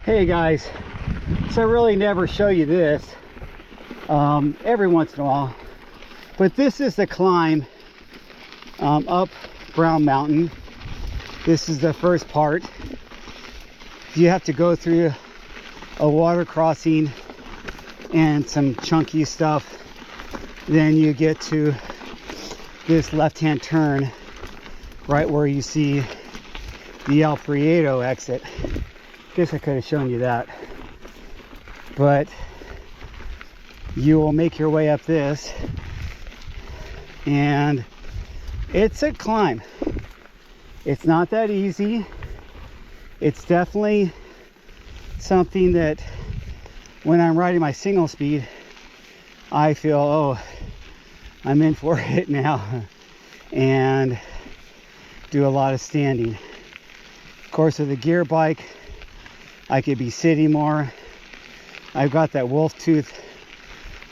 Hey guys, so I really never show you this every once in a while, but this is the climb up Brown Mountain. This is the first part. You have to go through a water crossing and some chunky stuff. Then you get to this left-hand turn right where you see the El Prieto exit. Guess I could have shown you that, but you will make your way up this, and it's a climb. It's not that easy. It's definitely something that when I'm riding my single speed, I feel, oh, I'm in for it now, and do a lot of standing. Of course, with a gear bike, I could be sitting more. I've got that wolf tooth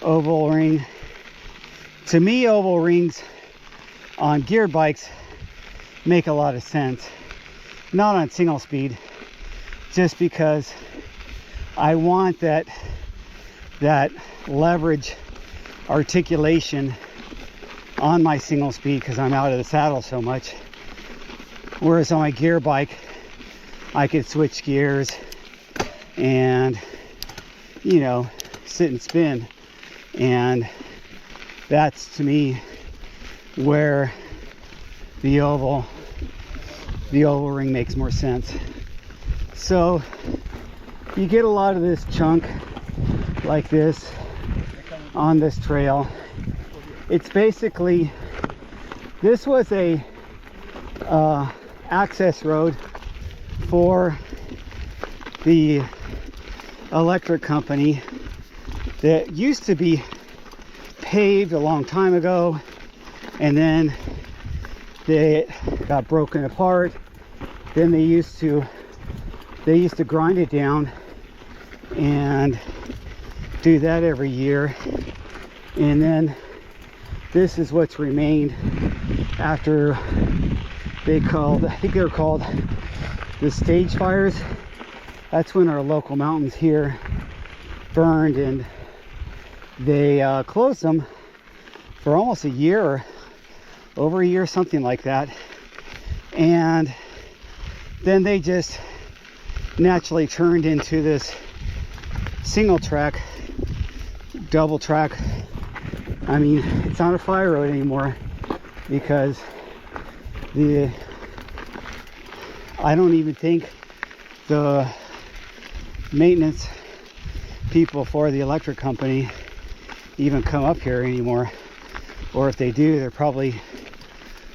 oval ring. To me, oval rings on gear bikes make a lot of sense. Not on single speed, just because I want that leverage articulation on my single speed because I'm out of the saddle so much. Whereas on my gear bike, I could switch gears and, you know, sit and spin. And that's, to me, where the oval ring makes more sense. So you get a lot of this chunk like this on this trail. It's basically, this was a access road for the electric company that used to be paved a long time ago, and then they got broken apart. Then they used to grind it down and do that every year, and then this is what's remained after I think they were called the stage fires. That's when our local mountains here burned, and they closed them for almost a year, or over a year, something like that. And then they just naturally turned into this single track, double track. I mean, it's not a fire road anymore because I don't even think the maintenance people for the electric company even come up here anymore, or if they do, they're probably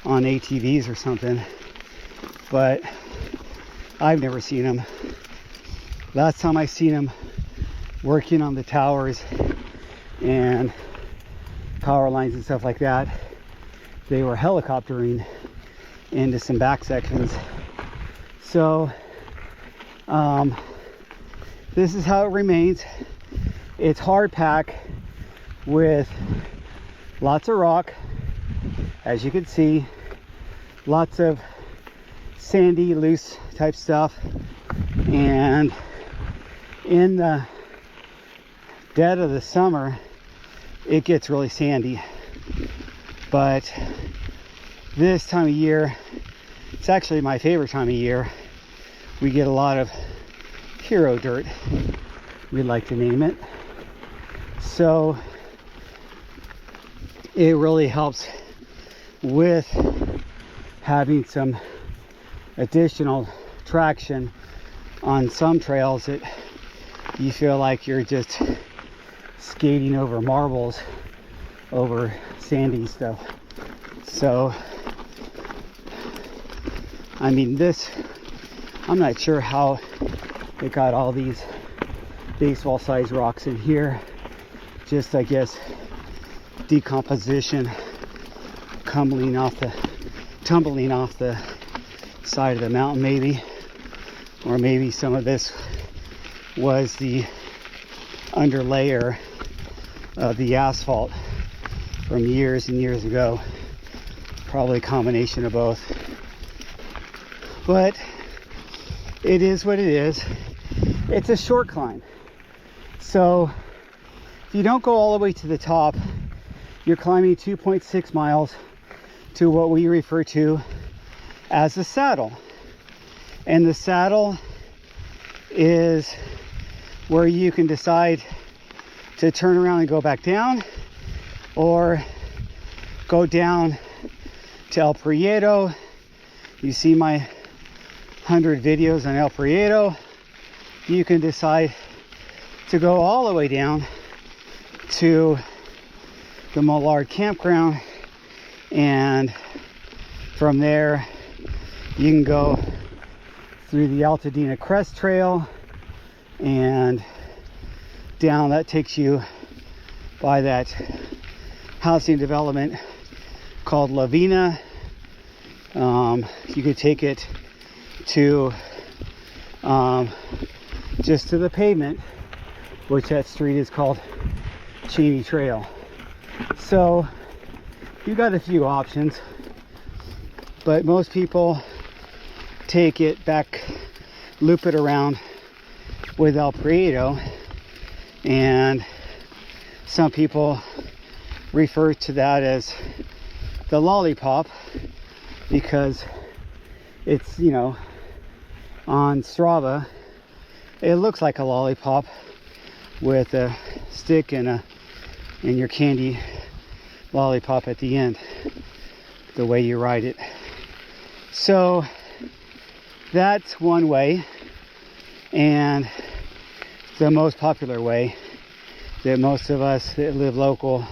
on ATVs or something, but I've never seen them. Last time I seen them working on the towers and power lines and stuff like that, they were helicoptering into some back sections. So this is how it remains. It's hard pack with lots of rock, as you can see, lots of sandy, loose type stuff, and in the dead of the summer it gets really sandy. But this time of year, it's actually my favorite time of year. We get a lot of hero dirt, we like to name it. So it really helps with having some additional traction on some trails that you feel like you're just skating over marbles, over sandy stuff. So I mean, this, I'm not sure how they got all these baseball sized rocks in here. Just, I guess, decomposition tumbling off the side of the mountain, maybe. Or maybe some of this was the underlayer of the asphalt from years and years ago. Probably a combination of both. But it is what it is. it's a short climb. So if you don't go all the way to the top, you're climbing 2.6 miles to what we refer to as the saddle. And the saddle is where you can decide to turn around and go back down, or go down to El Prieto. You see my 100 videos on El Prieto. You can decide to go all the way down to the Millard campground, and from there you can go through the Altadena Crest Trail and down. That takes you by that housing development called La Vina. You could take it to just to the pavement, which that street is called Cheney Trail. So you got a few options, but most people take it back, loop it around with El Prieto, and some people refer to that as the lollipop because it's, you know, on Strava it looks like a lollipop with a stick and your candy lollipop at the end, the way you ride it. So that's one way, and the most popular way that most of us that live local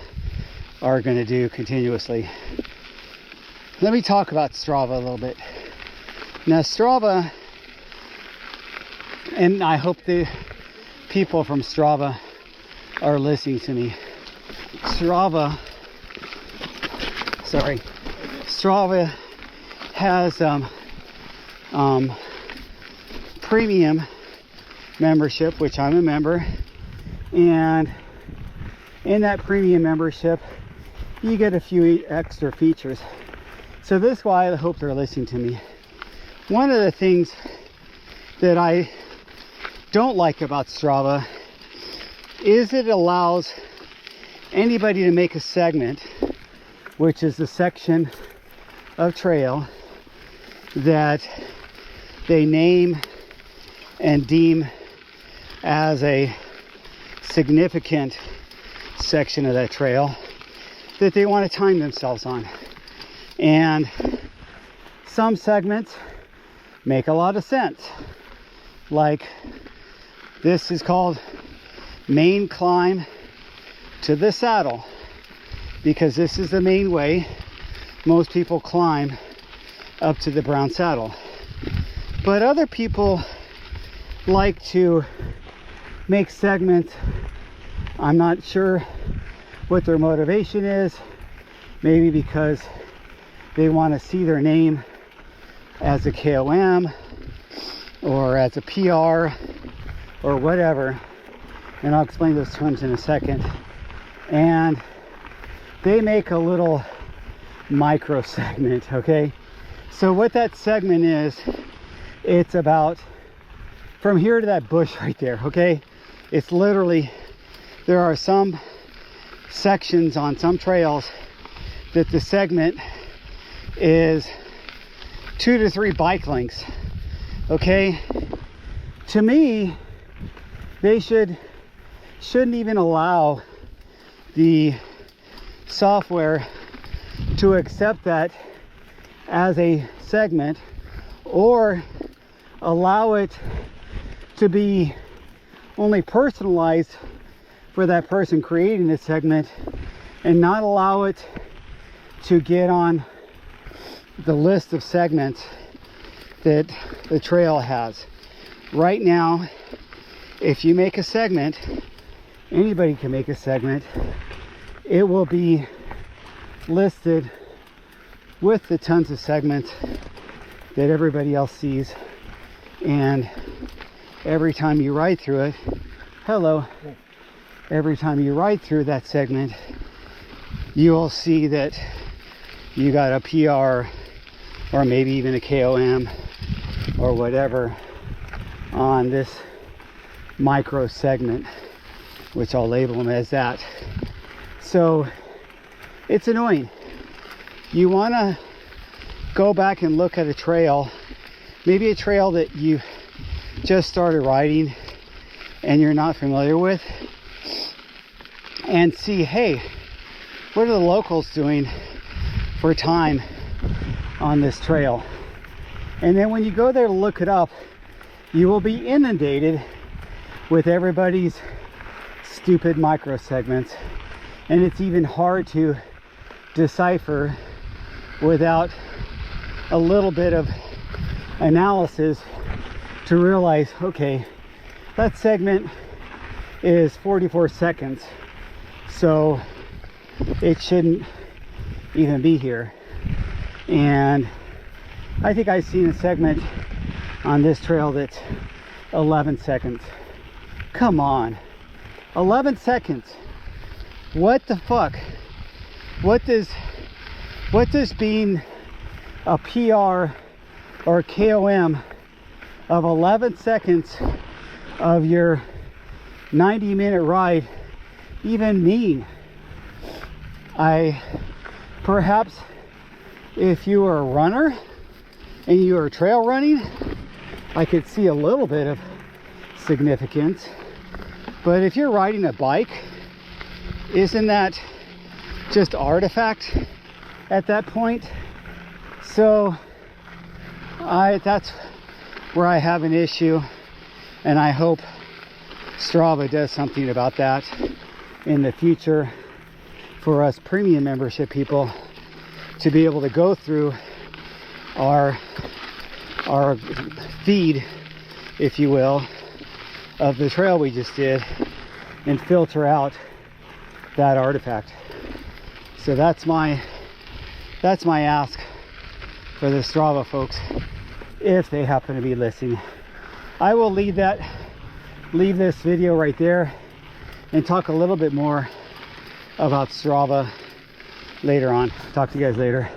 are going to do continuously. Let me talk about Strava a little bit. Now Strava, and I hope the people from Strava are listening to me. Strava has premium membership, which I'm a member, and in that premium membership you get a few extra features. So this is why I hope they're listening to me. One of the things that I don't like about Strava is it allows anybody to make a segment, which is the section of trail that they name and deem as a significant section of that trail that they want to time themselves on. And some segments make a lot of sense. Like this is called main climb to the saddle, because this is the main way most people climb up to the Brown Saddle. But other people like to make segments. I'm not sure what their motivation is. Maybe because they want to see their name as a KOM or as a PR or whatever, and I'll explain those terms in a second. And they make a little micro segment, okay? So what that segment is, it's about from here to that bush right there, okay? It's literally, there are some sections on some trails that the segment is 2 to 3 bike lengths, okay? To me, they shouldn't even allow the software to accept that as a segment, or allow it to be only personalized for that person creating the segment, and not allow it to get on the list of segments that the trail has. Right now, if you make a segment, anybody can make a segment, it will be listed with the tons of segments that everybody else sees, and every time you ride through it, every time you ride through that segment, you'll see that you got a PR or maybe even a KOM or whatever on this micro segment, which I'll label them as that. So it's annoying. You want to go back and look at a trail, maybe a trail that you just started riding and you're not familiar with, and see, hey, what are the locals doing for time on this trail? And then when you go there to look it up, you will be inundated with everybody's stupid micro segments, and it's even hard to decipher without a little bit of analysis to realize, okay, that segment is 44 seconds, so it shouldn't even be here. And I think I've seen a segment on this trail that's 11 seconds. Come on, 11 seconds. What the fuck? What does being a PR or KOM of 11 seconds of your 90-minute ride even mean? Perhaps if you were a runner and you were trail running, I could see a little bit of significance. But if you're riding a bike, isn't that just artifact at that point? So that's where I have an issue, and I hope Strava does something about that in the future for us premium membership people to be able to go through our feed, if you will, of the trail we just did and filter out that artifact. So that's my ask for the Strava folks, if they happen to be listening. I will leave this video right there and talk a little bit more about Strava later on. Talk to you guys later.